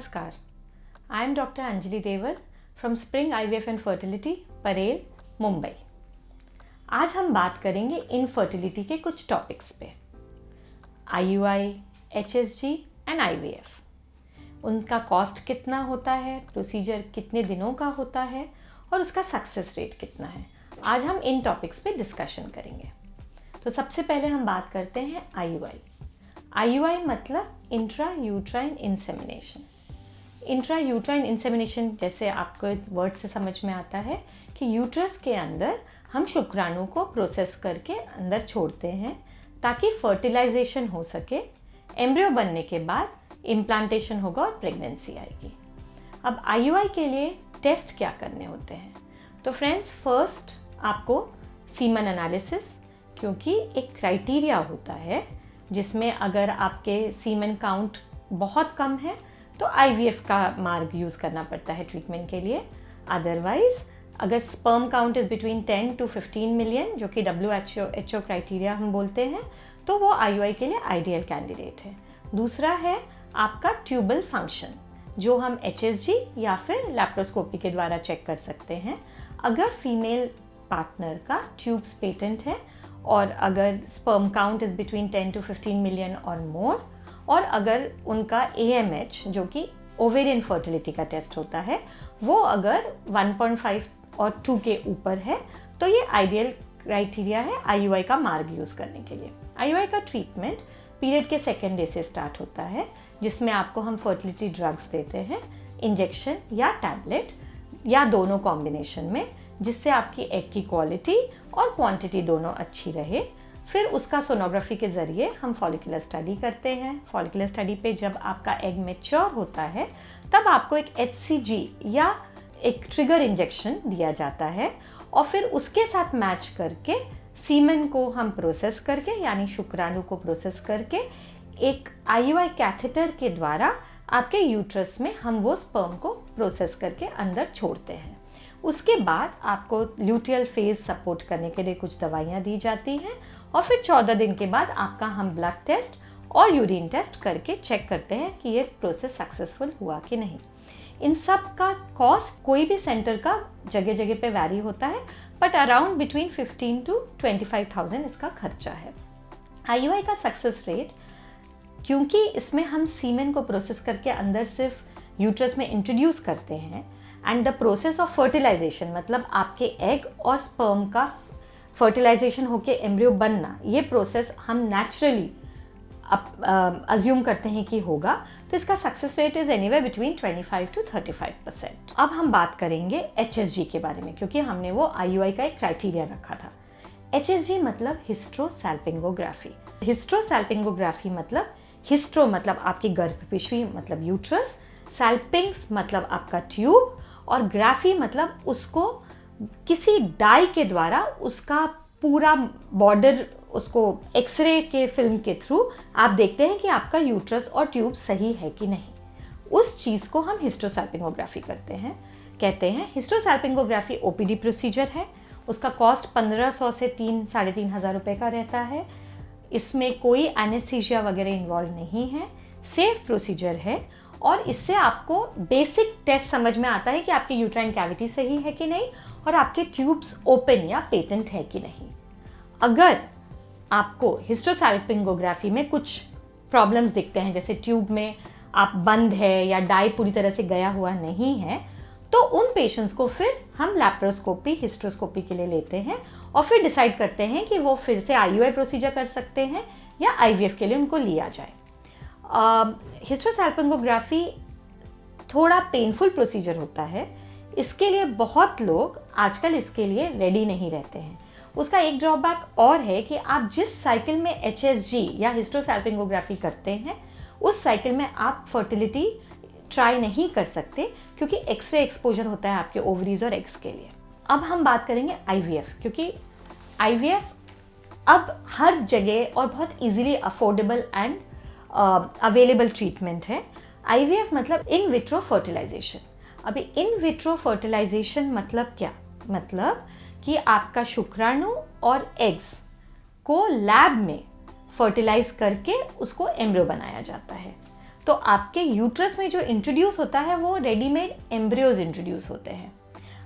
Namaskar. I am Dr. Anjali Deval from Spring IVF and Fertility, Parel, Mumbai. आज हम बात करेंगे इनफर्टिलिटी के कुछ टॉपिक्स पे। IUI, HSG and IVF। उनका कॉस्ट कितना होता है, प्रोसीजर कितने दिनों का होता है और उसका सक्सेस रेट कितना है। आज हम इन टॉपिक्स पे डिस्कशन करेंगे। तो सबसे पहले हम बात करते हैं IUI। IUI मतलब intra uterine insemination. Intra uterine insemination जैसे आपको वर्ड से समझ में आता है कि यूट्रस के अंदर हम शुक्राणु को प्रोसेस करके अंदर छोड़ते हैं ताकि फर्टिलाइजेशन हो सके, एम्ब्रियो बनने के बाद इम्प्लांटेशन होगा और प्रेगनेंसी आएगी। अब IUI के लिए टेस्ट क्या करने होते हैं? तो फ्रेंड्स, फर्स्ट आपको सीमन एनालिसिस, क्योंकि एक क्राइटेरिया होता है जिसमें अगर आपके सीमन काउंट बहुत कम है तो IVF का मार्ग यूज़ करना पड़ता है ट्रीटमेंट के लिए। अदरवाइज अगर sperm count is between 10 to 15 million, जो कि WHO क्राइटेरिया हम बोलते हैं, तो वो IUI के लिए आइडियल कैंडिडेट है। दूसरा है आपका ट्यूबल फंक्शन, जो हम HSG या फिर लैप्रोस्कोपी के द्वारा चेक कर सकते हैं। अगर फीमेल पार्टनर का ट्यूब्स पेटेंट है और अगर sperm count is between 10 to 15 million और मोर, और अगर उनका AMH, जो कि ओवेरियन फर्टिलिटी का टेस्ट होता है, वो अगर 1.5 और 2 के ऊपर है, तो ये आइडियल क्राइटेरिया है IUI का मार्ग यूज़ करने के लिए। IUI का ट्रीटमेंट पीरियड के सेकेंड डे से स्टार्ट होता है, जिसमें आपको हम फर्टिलिटी ड्रग्स देते हैं, इंजेक्शन या टैबलेट या दोनों कॉम्बिनेशन में, जिससे आपकी एग की क्वालिटी और क्वांटिटी दोनों अच्छी रहे। फिर उसका सोनोग्राफी के ज़रिए हम फॉलिकुलर स्टडी करते हैं। फॉलिकुलर स्टडी पे जब आपका एग मैच्योर होता है, तब आपको एक HCG या एक ट्रिगर इंजेक्शन दिया जाता है और फिर उसके साथ मैच करके सीमन को हम प्रोसेस करके, यानी शुक्राणु को प्रोसेस करके, एक IUI कैथेटर के द्वारा आपके यूट्रस में हम वो स्पर्म को प्रोसेस करके अंदर छोड़ते हैं। उसके बाद आपको ल्यूटियल फेज सपोर्ट करने के लिए कुछ दवाइयाँ दी जाती हैं और फिर 14 दिन के बाद आपका हम ब्लड टेस्ट और यूरिन टेस्ट करके चेक करते हैं कि ये प्रोसेस सक्सेसफुल हुआ कि नहीं। इन सब का कॉस्ट कोई भी सेंटर का जगह जगह पे वैरी होता है, बट अराउंड बिटवीन 15 to 25,000 इसका खर्चा है। IUI का सक्सेस रेट, क्योंकि इसमें हम सीमेन को प्रोसेस करके अंदर सिर्फ यूट्रस में इंट्रोड्यूस करते हैं, and the process of fertilisation मतलब आपके एग और स्पर्म का फर्टिलाइजेशन होके एम्ब्रियो बनना, ये प्रोसेस हम नेचुरली अज्यूम करते हैं कि होगा, तो इसका success rate is anywhere between 25 to 35%। अब हम बात करेंगे HSG के बारे में, क्योंकि हमने वो IUI का एक क्राइटेरिया रखा था। HSG मतलब हिस्ट्रोसैल्पिंगोग्राफी। हिस्ट्रोसैल्पिंगोग्राफी मतलब हिस्ट्रो मतलब आपकी गर्भपिशवी मतलब यूट्रस, सैल्पिंग्स मतलब आपका ट्यूब, और ग्राफी मतलब उसको किसी डाई के द्वारा उसका पूरा बॉर्डर, उसको एक्सरे के फिल्म के थ्रू आप देखते हैं कि आपका यूट्रस और ट्यूब सही है कि नहीं। उस चीज़ को हम हिस्ट्रोसैल्पिंगोग्राफी कहते हैं। हिस्ट्रोसैल्पिंगोग्राफी OPD प्रोसीजर है। उसका कॉस्ट 1500 से 3-3,500 रुपये का रहता है। इसमें कोई एनेस्थीसिया वगैरह इन्वॉल्व नहीं है, सेफ प्रोसीजर है और इससे आपको बेसिक टेस्ट समझ में आता है कि आपकी यूट्राइन कैविटी सही है कि नहीं और आपके ट्यूब्स ओपन या पेटेंट है कि नहीं। अगर आपको हिस्ट्रोसैल्पिंगोग्राफी में कुछ प्रॉब्लम्स दिखते हैं, जैसे ट्यूब में आप बंद है या डाई पूरी तरह से गया हुआ नहीं है, तो उन पेशेंट्स को फिर हम लैप्रोस्कोपी, हिस्ट्रोस्कोपी के लिए लेते हैं और फिर डिसाइड करते हैं कि वो फिर से IUI प्रोसीजर कर सकते हैं या IVF के लिए उनको लिया जाए। हिस्ट्रोसैल्पिंगोग्राफी थोड़ा पेनफुल प्रोसीजर होता है। इसके लिए बहुत लोग आजकल इसके लिए रेडी नहीं रहते हैं। उसका एक ड्रॉबैक और है कि आप जिस साइकिल में HSG या हिस्ट्रोसैल्पिंगोग्राफी करते हैं, उस साइकिल में आप फर्टिलिटी ट्राई नहीं कर सकते, क्योंकि एक्सरे एक्सपोजर होता है आपके ओवरीज और एग्स के लिए। अब हम बात करेंगे IVF, क्योंकि IVF अब हर जगह और बहुत easily affordable and available treatment है। IVF मतलब इन विट्रो फर्टिलाइजेशन। अभी इन विट्रो फर्टिलाइजेशन मतलब क्या? मतलब कि आपका शुक्राणु और एग्स को लैब में फर्टिलाइज करके उसको एम्ब्रियो बनाया जाता है। तो आपके यूट्रस में जो इंट्रोड्यूस होता है वो रेडीमेड एम्ब्रियोज इंट्रोड्यूस होते हैं।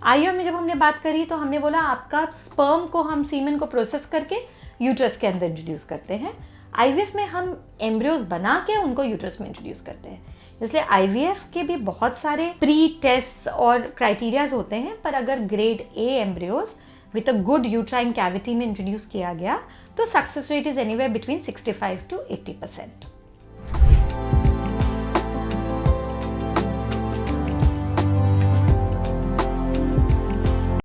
आईवीएफ में जब हमने बात करी तो हमने बोला आपका स्पर्म को हम सीमेन को प्रोसेस करके यूट्रस के अंदर इंट्रोड्यूस करते हैं। आईवीएफ में हम एम्ब्रियोज बना के उनको यूट्रस में इंट्रोड्यूस करते हैं। इसलिए आईवीएफ के भी बहुत सारे प्री टेस्ट और क्राइटेरियाज होते हैं, पर अगर grade A embryos with a good uterine cavity में इंट्रोड्यूस किया गया तो success rate is anywhere between 65 to 80%।